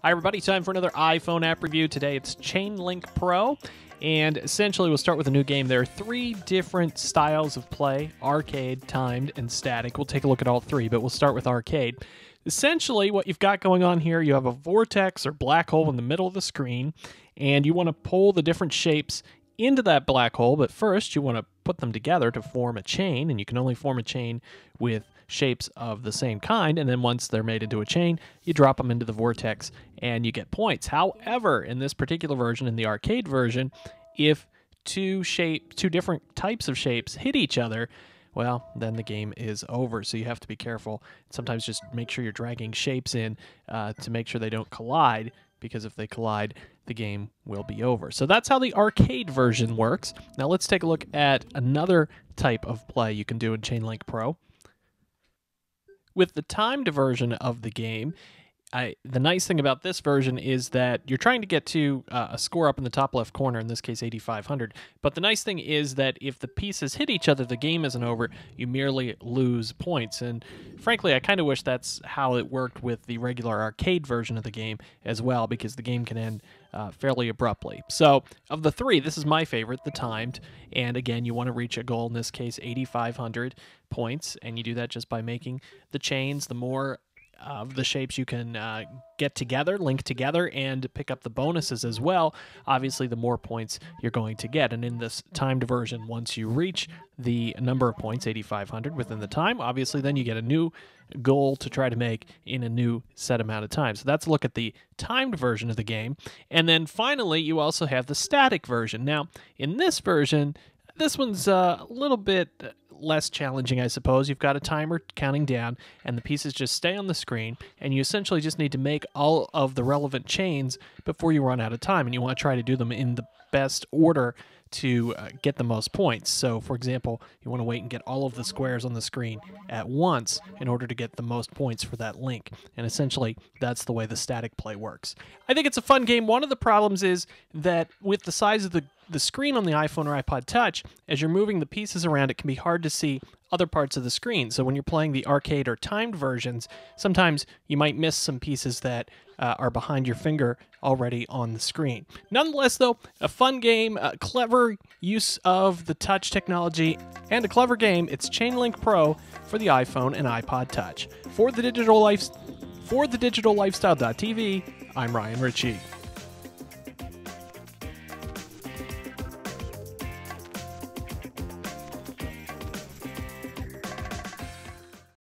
Hi everybody, time for another iPhone app review. Today it's Chainlink Pro, and essentially we'll start with a new game. There are three different styles of play: arcade, timed, and static. We'll take a look at all three, but we'll start with arcade. Essentially what you've got going on here, you have a vortex or black hole in the middle of the screen, and you want to pull the different shapes into that black hole, but first you want to put them together to form a chain, and you can only form a chain with shapes of the same kind, and then once they're made into a chain, you drop them into the vortex and you get points. However, in this particular version, in the arcade version, if two different types of shapes hit each other, well, then the game is over. So you have to be careful. Sometimes just make sure you're dragging shapes in to make sure they don't collide, because if they collide, the game will be over. So that's how the arcade version works. Now let's take a look at another type of play you can do in Chainlink Pro. With the timed version of the game, the nice thing about this version is that you're trying to get to a score up in the top left corner, in this case 8,500, but the nice thing is that if the pieces hit each other, the game isn't over, you merely lose points. And frankly, I kind of wish that's how it worked with the regular arcade version of the game as well, because the game can end fairly abruptly. So of the three, this is my favorite, the timed, and again, you want to reach a goal, in this case 8,500 points, and you do that just by making the chains. The more of the shapes you can get together, link together, and pick up the bonuses as well, obviously the more points you're going to get. And in this timed version, once you reach the number of points, 8,500 within the time, obviously then you get a new goal to try to make in a new set amount of time. So that's a look at the timed version of the game. And then finally, you also have the static version. Now, in this version, this one's a little bit less challenging, I suppose. You've got a timer counting down, and the pieces just stay on the screen, and you essentially just need to make all of the relevant chains before you run out of time, and you want to try to do them in the best order to get the most points. So, for example, you want to wait and get all of the squares on the screen at once in order to get the most points for that link. And essentially, that's the way the static play works. I think it's a fun game. One of the problems is that with the size of the screen on the iPhone or iPod Touch, as you're moving the pieces around, it can be hard to see other parts of the screen. So when you're playing the arcade or timed versions, sometimes you might miss some pieces that are behind your finger already on the screen. Nonetheless, though, a fun game, a clever use of the touch technology, and a clever game. It's Chainlink Pro for the iPhone and iPod Touch. For the Digital Lifestyle.tv, I'm Ryan Ritchie.